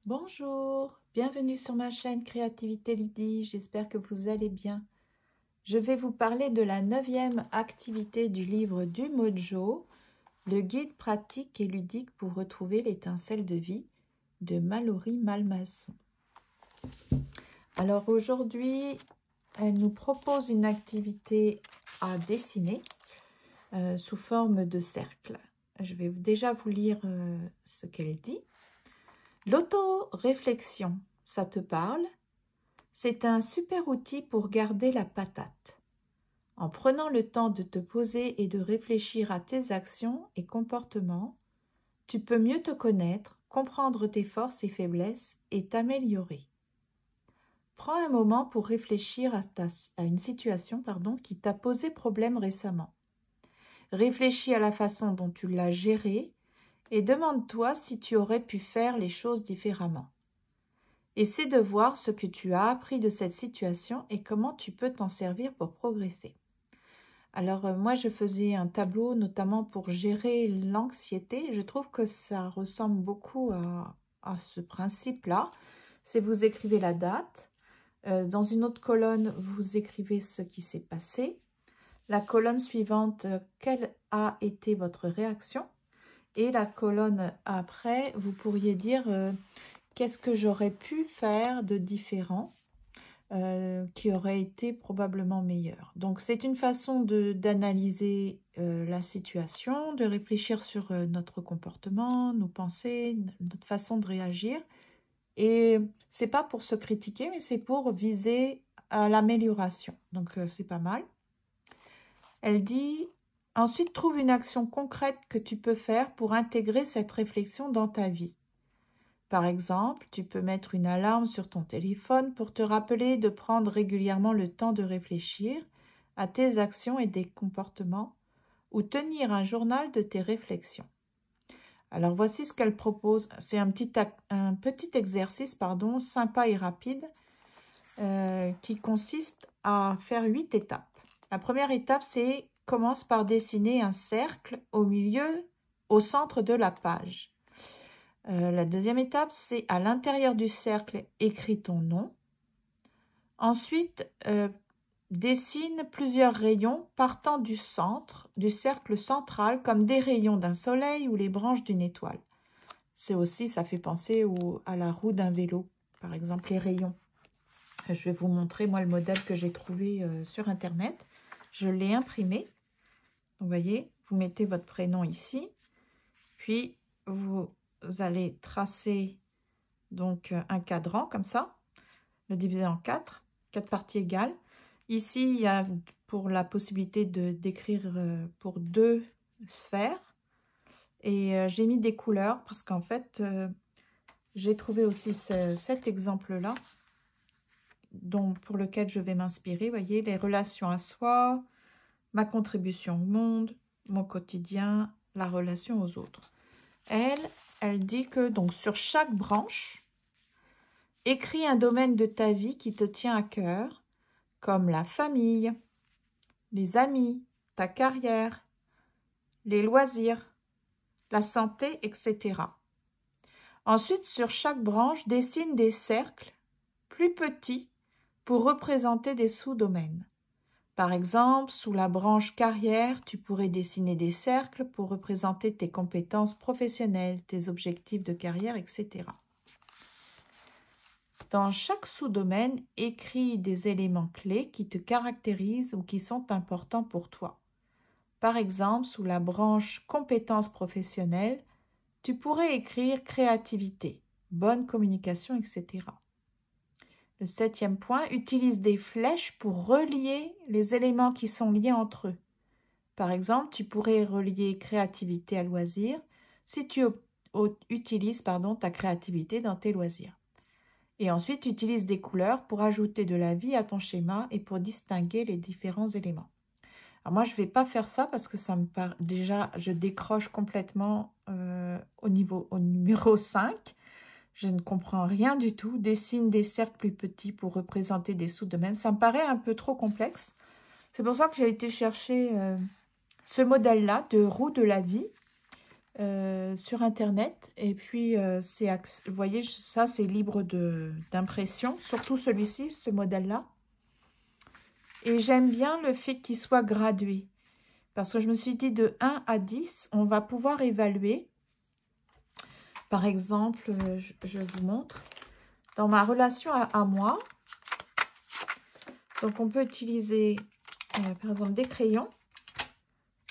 Bonjour, bienvenue sur ma chaîne Créativité Lydie, j'espère que vous allez bien. Je vais vous parler de la 9e activité du livre du Mojo, le guide pratique et ludique pour retrouver l'étincelle de vie de Mallory Malmason. Alors aujourd'hui, elle nous propose une activité à dessiner sous forme de cercle. Je vais déjà vous lire ce qu'elle dit. L'auto-réflexion, ça te parle? C'est un super outil pour garder la patate. En prenant le temps de te poser et de réfléchir à tes actions et comportements, tu peux mieux te connaître, comprendre tes forces et faiblesses et t'améliorer. Prends un moment pour réfléchir à une situation qui t'a posé problème récemment. Réfléchis à la façon dont tu l'as gérée et demande-toi si tu aurais pu faire les choses différemment. Essaie de voir ce que tu as appris de cette situation et comment tu peux t'en servir pour progresser. Alors moi je faisais un tableau notamment pour gérer l'anxiété. Je trouve que ça ressemble beaucoup à ce principe-là. C'est vous écrivez la date. Dans une autre colonne, vous écrivez ce qui s'est passé. La colonne suivante, quelle a été votre réaction? Et la colonne après, vous pourriez dire qu'est-ce que j'aurais pu faire de différent qui aurait été probablement meilleur. Donc c'est une façon d'analyser la situation, de réfléchir sur notre comportement, nos pensées, notre façon de réagir. Et c'est pas pour se critiquer, mais c'est pour viser à l'amélioration. Donc c'est pas mal. Elle dit ensuite trouve une action concrète que tu peux faire pour intégrer cette réflexion dans ta vie. Par exemple, tu peux mettre une alarme sur ton téléphone pour te rappeler de prendre régulièrement le temps de réfléchir à tes actions et des comportements ou tenir un journal de tes réflexions. Alors voici ce qu'elle propose. C'est un petit exercice sympa et rapide qui consiste à faire 8 étapes. La première étape, c'est commence par dessiner un cercle au centre de la page. La deuxième étape, c'est à l'intérieur du cercle, écris ton nom. Ensuite, dessine plusieurs rayons partant du centre, du cercle central, comme des rayons d'un soleil ou les branches d'une étoile. Ça fait penser à la roue d'un vélo, par exemple, les rayons. Je vais vous montrer, moi, le modèle que j'ai trouvé sur Internet. Je l'ai imprimé. Vous voyez, vous mettez votre prénom ici, puis vous allez tracer donc un cadran comme ça, le diviser en 4 parties égales. Ici, il y a pour la possibilité d'écrire pour 2 sphères. Et j'ai mis des couleurs parce qu'en fait, j'ai trouvé aussi cet exemple-là pour lequel je vais m'inspirer. Vous voyez, les relations à soi, ma contribution au monde, mon quotidien, la relation aux autres. Elle dit que donc sur chaque branche, écris un domaine de ta vie qui te tient à cœur, comme la famille, les amis, ta carrière, les loisirs, la santé, etc. Ensuite, sur chaque branche, dessine des cercles plus petits pour représenter des sous-domaines. Par exemple, sous la branche carrière, tu pourrais dessiner des cercles pour représenter tes compétences professionnelles, tes objectifs de carrière, etc. Dans chaque sous-domaine, écris des éléments clés qui te caractérisent ou qui sont importants pour toi. Par exemple, sous la branche compétences professionnelles, tu pourrais écrire créativité, bonne communication, etc. Le 7e point, utilise des flèches pour relier les éléments qui sont liés entre eux. Par exemple, tu pourrais relier créativité à loisir si tu utilises ta créativité dans tes loisirs. Et ensuite, utilise des couleurs pour ajouter de la vie à ton schéma et pour distinguer les différents éléments. Alors moi, je ne vais pas faire ça parce que ça me paraît déjà, je décroche complètement au numéro 5. Je ne comprends rien du tout. Dessine des cercles plus petits pour représenter des sous-domaines. Ça me paraît un peu trop complexe. C'est pour ça que j'ai été chercher ce modèle-là de roue de la vie sur Internet. Et puis, vous voyez, ça, c'est libre d'impression, surtout celui-ci, ce modèle-là. Et j'aime bien le fait qu'il soit gradué. Parce que je me suis dit, de 1 à 10, on va pouvoir évaluer. Par exemple, je vous montre. Dans ma relation à moi, donc on peut utiliser, par exemple, des crayons.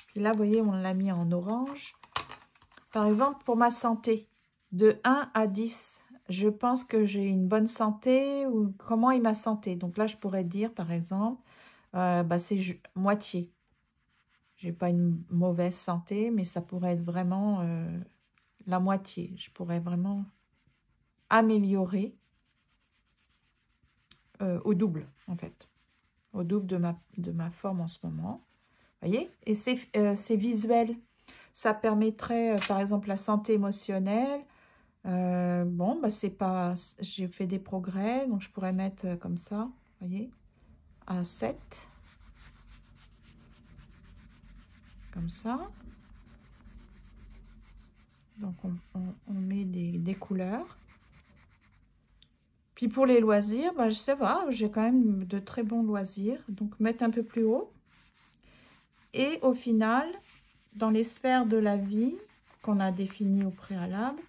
Puis là, vous voyez, on l'a mis en orange. Par exemple, pour ma santé, de 1 à 10, je pense que j'ai une bonne santé ou comment est ma santé. Donc là, je pourrais dire, par exemple, c'est moitié. J'ai pas une mauvaise santé, mais ça pourrait être vraiment la moitié. Je pourrais vraiment améliorer au double, en fait. Au double de ma forme en ce moment. Vous voyez? Et c'est visuel. Ça permettrait, par exemple, la santé émotionnelle. C'est pas... J'ai fait des progrès, donc je pourrais mettre comme ça, vous voyez, à 7. Comme ça. Donc, on met des couleurs. Puis, pour les loisirs, je sais pas, j'ai quand même de très bons loisirs. Donc, mettre un peu plus haut. Et au final, dans les sphères de la vie qu'on a définies au préalable,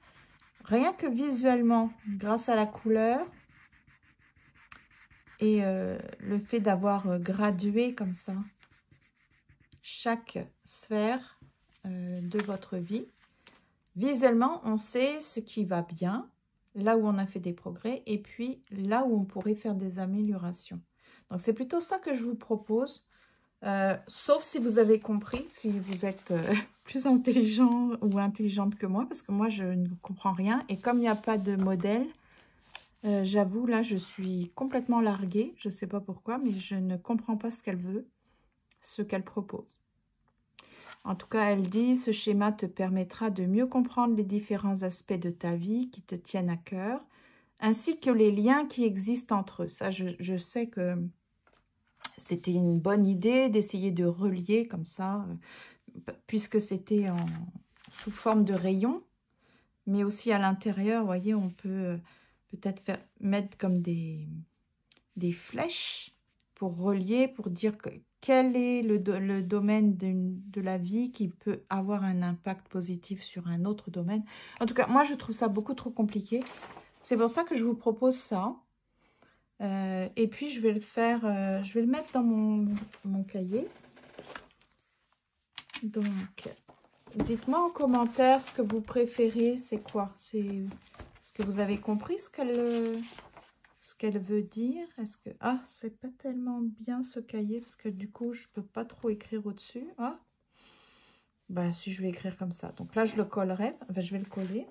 rien que visuellement, grâce à la couleur et le fait d'avoir gradué comme ça chaque sphère de votre vie, visuellement, on sait ce qui va bien, là où on a fait des progrès, et puis là où on pourrait faire des améliorations. Donc, c'est plutôt ça que je vous propose, sauf si vous avez compris, si vous êtes plus intelligent ou intelligente que moi, parce que moi, je ne comprends rien. Et comme il n'y a pas de modèle, j'avoue, là, je suis complètement larguée. Je ne sais pas pourquoi, mais je ne comprends pas ce qu'elle veut, ce qu'elle propose. En tout cas, elle dit, ce schéma te permettra de mieux comprendre les différents aspects de ta vie qui te tiennent à cœur, ainsi que les liens qui existent entre eux. Ça, je sais que c'était une bonne idée d'essayer de relier comme ça, puisque c'était sous forme de rayons, mais aussi à l'intérieur, vous voyez, on peut peut-être mettre comme des flèches pour relier, pour dire quel est le domaine de la vie qui peut avoir un impact positif sur un autre domaine. En tout cas, moi, je trouve ça beaucoup trop compliqué. C'est pour ça que je vous propose ça. Et puis, je vais le faire, je vais le mettre dans mon cahier. Donc, dites-moi en commentaire ce que vous préférez, c'est quoi? Est-ce que vous avez compris ce qu'elle veut dire? Est-ce que... Ah, c'est pas tellement bien ce cahier, parce que du coup, je peux pas trop écrire au-dessus. Ah, si je vais écrire comme ça. Donc là, je le collerai. Enfin, je vais le coller.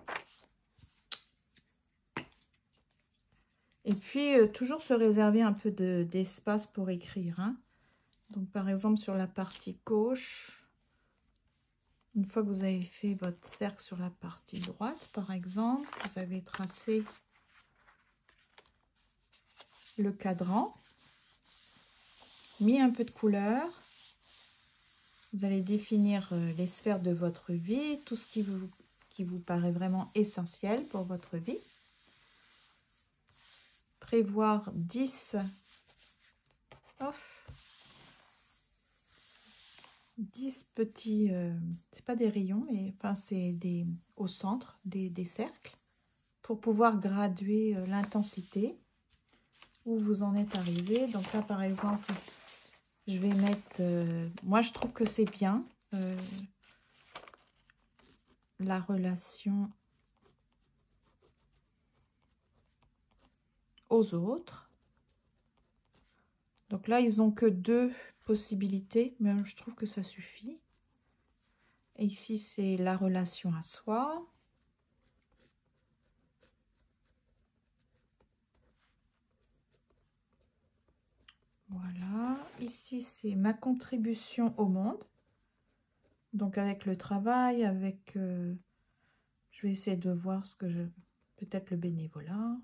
Et puis, toujours se réserver un peu d'espace pour écrire. Hein. Donc, par exemple, sur la partie gauche, une fois que vous avez fait votre cercle sur la partie droite, par exemple, vous avez tracé le cadran, mis un peu de couleur. Vous allez définir les sphères de votre vie, tout ce qui vous paraît vraiment essentiel pour votre vie. Prévoir 10 petits, c'est pas des rayons, mais enfin c'est au centre des cercles, pour pouvoir graduer l'intensité où vous en êtes arrivé. Donc là, par exemple, je vais mettre, moi je trouve que c'est bien, la relation aux autres. Donc là, ils n'ont que 2 possibilités, mais je trouve que ça suffit. Et ici, c'est la relation à soi. Voilà. Ici, c'est ma contribution au monde. Donc, avec le travail, avec... je vais essayer de voir ce que je... Peut-être le bénévolat.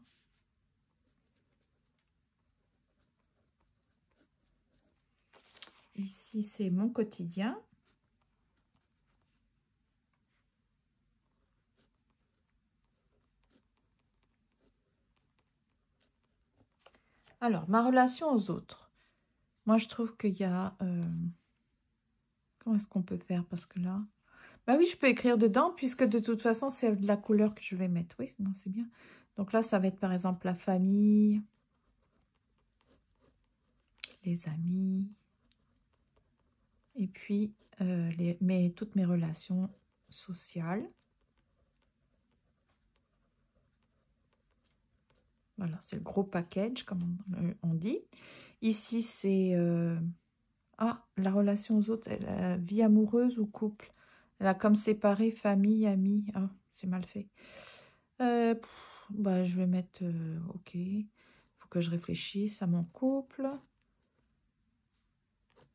Ici, c'est mon quotidien. Alors, ma relation aux autres. Moi, je trouve qu'il y a... comment est-ce qu'on peut faire? Parce que là... Bah oui, je peux écrire dedans, puisque de toute façon, c'est de la couleur que je vais mettre. Oui, non, c'est bien. Donc là, ça va être par exemple la famille, les amis, et puis toutes mes relations sociales. Voilà, c'est le gros package, comme on dit. Ici, c'est la relation aux autres, vie amoureuse ou couple. Elle a comme séparé famille, amis. Ah, c'est mal fait. Bah, je vais mettre OK. Il faut que je réfléchisse à mon couple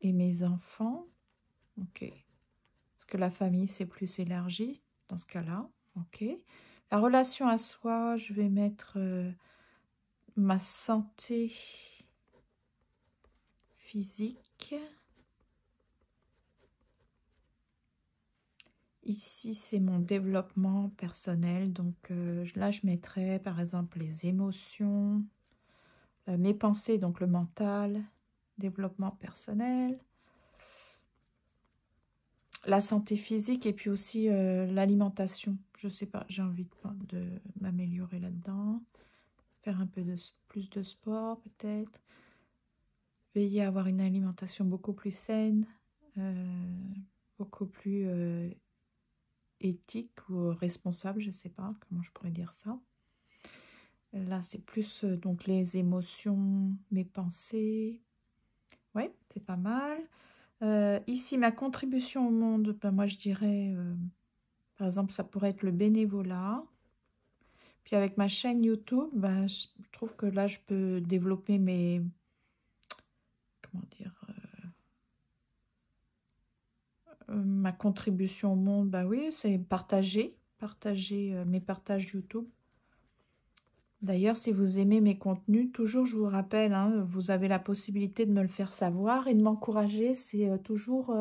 et mes enfants. OK. Parce que la famille, c'est plus élargi dans ce cas-là. OK. La relation à soi, je vais mettre ma santé physique. Ici, c'est mon développement personnel. Donc là, je mettrai par exemple les émotions, mes pensées, donc le mental, développement personnel, la santé physique et puis aussi l'alimentation. Je sais pas, j'ai envie de m'améliorer là-dedans. Faire un peu plus de sport peut-être. Veiller à avoir une alimentation beaucoup plus saine, beaucoup plus éthique ou responsable, je sais pas comment je pourrais dire ça. Là, c'est plus donc les émotions, mes pensées. Ouais, c'est pas mal. Ici, ma contribution au monde, ben, moi je dirais, par exemple, ça pourrait être le bénévolat. Puis avec ma chaîne YouTube, ben, je trouve que là, je peux développer mes... Comment dire ma contribution au monde, bah oui, c'est partager mes partages YouTube. D'ailleurs, si vous aimez mes contenus, toujours je vous rappelle, hein, vous avez la possibilité de me le faire savoir et de m'encourager. C'est toujours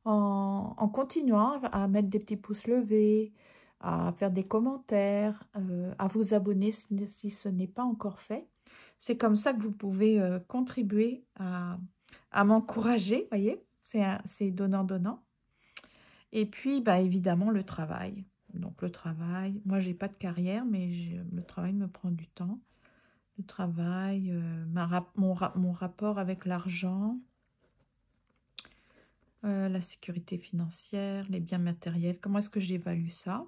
en continuant à mettre des petits pouces levés, à faire des commentaires, à vous abonner si ce n'est pas encore fait. C'est comme ça que vous pouvez contribuer à m'encourager, voyez, c'est donnant-donnant. Et puis, bah, évidemment, le travail. Donc, le travail, moi, j'ai pas de carrière, mais le travail me prend du temps. Le travail, mon rapport avec l'argent, la sécurité financière, les biens matériels. Comment est-ce que j'évalue ça?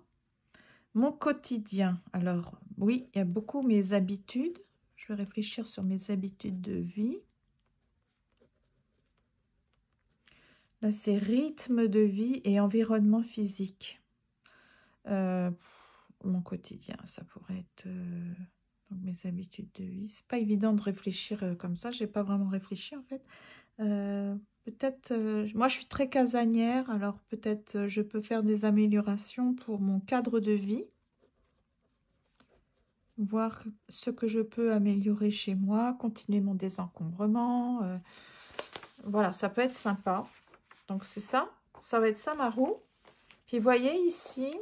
Mon quotidien. Alors, oui, il y a beaucoup mes habitudes. Je vais réfléchir sur mes habitudes de vie. Là, c'est rythme de vie et environnement physique. Mon quotidien, ça pourrait être donc mes habitudes de vie. C'est pas évident de réfléchir comme ça. J'ai pas vraiment réfléchi en fait. Peut-être, moi je suis très casanière, alors peut-être je peux faire des améliorations pour mon cadre de vie. Voir ce que je peux améliorer chez moi, continuer mon désencombrement. Voilà, ça peut être sympa. Donc c'est ça, ça va être ça ma roue. Puis vous voyez ici,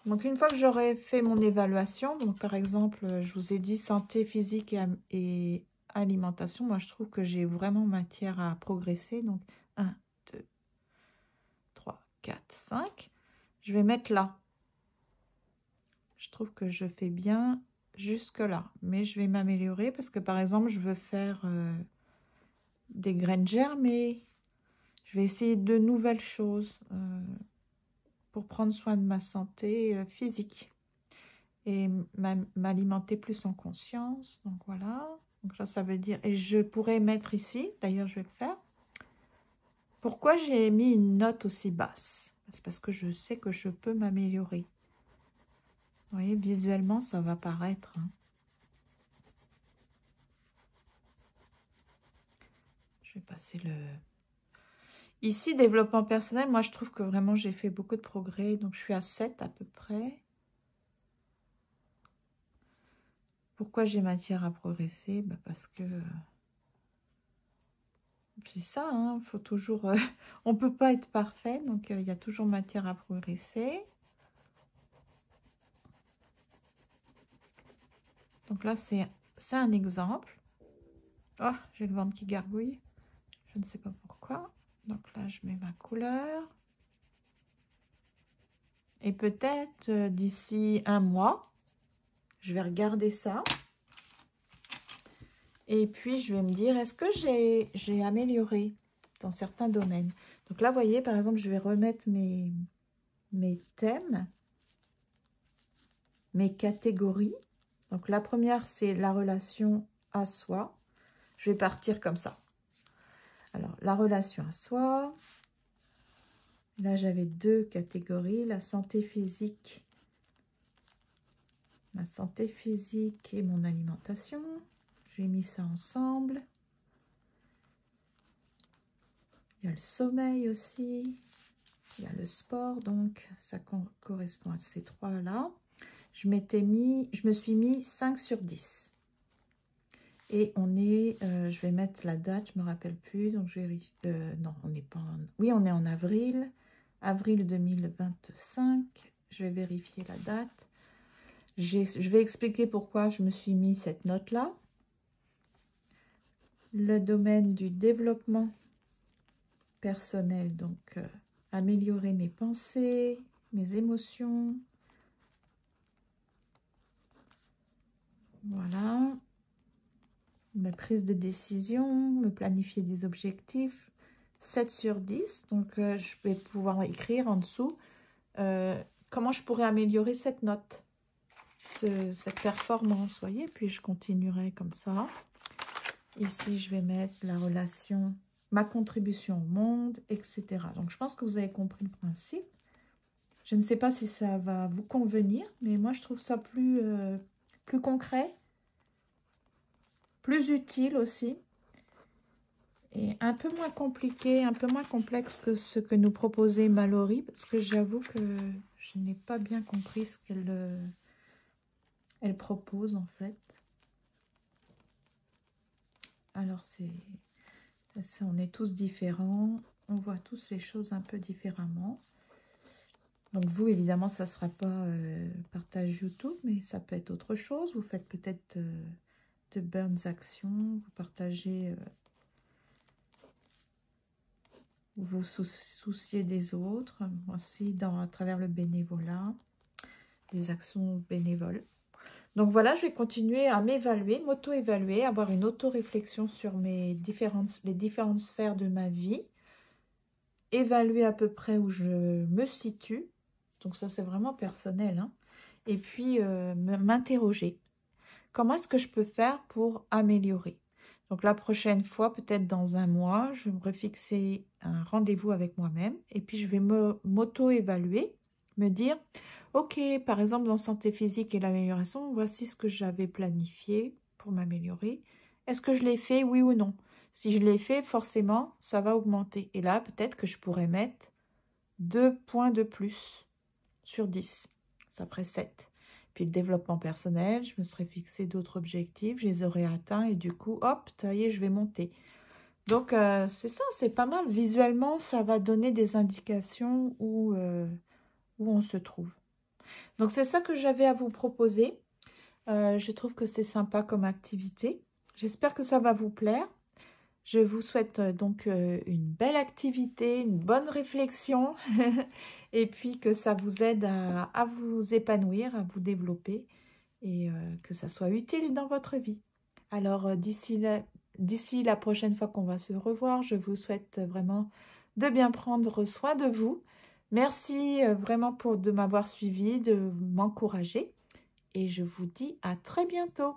donc une fois que j'aurai fait mon évaluation, donc par exemple, je vous ai dit santé physique et alimentation, moi je trouve que j'ai vraiment matière à progresser. Donc 1, 2, 3, 4, 5. Je vais mettre là. Je trouve que je fais bien jusque là. Mais je vais m'améliorer parce que par exemple, je veux faire des graines germées. Je vais essayer de nouvelles choses pour prendre soin de ma santé physique et m'alimenter plus en conscience. Donc voilà. Donc là, ça veut dire... Et je pourrais mettre ici, d'ailleurs, je vais le faire. Pourquoi j'ai mis une note aussi basse? C'est parce que je sais que je peux m'améliorer. Vous voyez, visuellement, ça va paraître. Hein. Je vais passer le... Ici, développement personnel, moi, je trouve que vraiment, j'ai fait beaucoup de progrès. Donc, je suis à 7 à peu près. Pourquoi j'ai matière à progresser? Bah, parce que... C'est ça, hein, faut toujours... on ne peut pas être parfait, donc il y a toujours matière à progresser. Donc là, c'est un exemple. Oh, j'ai le ventre qui gargouille. Je ne sais pas pourquoi. Donc là, je mets ma couleur. Et peut-être d'ici un mois, je vais regarder ça. Et puis, je vais me dire, est-ce que j'ai amélioré dans certains domaines? Donc là, vous voyez, par exemple, je vais remettre mes thèmes, mes catégories. Donc la première, c'est la relation à soi. Je vais partir comme ça. Alors, la relation à soi. Là, j'avais 2 catégories, la santé physique. Ma santé physique et mon alimentation. J'ai mis ça ensemble. Il y a le sommeil aussi. Il y a le sport, donc ça correspond à ces 3-là. Je me suis mis 5 sur 10. Et on est, je vais mettre la date, je ne me rappelle plus. Donc je vérifie. Non, on n'est pas en... Oui, on est en avril. Avril 2025. Je vais vérifier la date. Je vais expliquer pourquoi je me suis mis cette note-là. Le domaine du développement personnel, donc améliorer mes pensées, mes émotions. Voilà. Mes prises de décision, me planifier des objectifs. 7 sur 10. Donc, je vais pouvoir écrire en dessous comment je pourrais améliorer cette note, cette performance, voyez. Puis, je continuerai comme ça. Ici, je vais mettre la relation, ma contribution au monde, etc. Donc, je pense que vous avez compris le principe. Je ne sais pas si ça va vous convenir, mais moi, je trouve ça plus concret, plus utile aussi, et un peu moins compliqué, un peu moins complexe que ce que nous proposait Mallory, parce que j'avoue que je n'ai pas bien compris ce qu'elle elle propose en fait. Alors, on est tous différents, on voit tous les choses un peu différemment. Donc vous, évidemment, ça ne sera pas partage YouTube, mais ça peut être autre chose. Vous faites peut-être de bonnes actions, vous partagez, vous souciez des autres, aussi à travers le bénévolat, des actions bénévoles. Donc voilà, je vais continuer à m'évaluer, m'auto-évaluer, avoir une auto-réflexion sur les différentes sphères de ma vie, évaluer à peu près où je me situe. Donc ça, c'est vraiment personnel, hein. Et puis, m'interroger. Comment est-ce que je peux faire pour améliorer? Donc la prochaine fois, peut-être dans un mois, je vais me refixer un rendez-vous avec moi-même. Et puis, je vais m'auto-évaluer, me dire... Ok, par exemple, dans santé physique et l'amélioration, voici ce que j'avais planifié pour m'améliorer. Est-ce que je l'ai fait, oui ou non? Si je l'ai fait, forcément, ça va augmenter. Et là, peut-être que je pourrais mettre 2 points de plus sur 10. Ça ferait 7. Puis le développement personnel, je me serais fixé d'autres objectifs, je les aurais atteints et du coup, hop, ça y est, je vais monter. Donc, c'est ça, c'est pas mal. Visuellement, ça va donner des indications où on se trouve. Donc, c'est ça que j'avais à vous proposer. Je trouve que c'est sympa comme activité. J'espère que ça va vous plaire. Je vous souhaite donc une belle activité, une bonne réflexion et puis que ça vous aide à vous épanouir, à vous développer et que ça soit utile dans votre vie. Alors, d'ici la prochaine fois qu'on va se revoir, je vous souhaite vraiment de bien prendre soin de vous. Merci vraiment de m'avoir suivi, de m'encourager et je vous dis à très bientôt.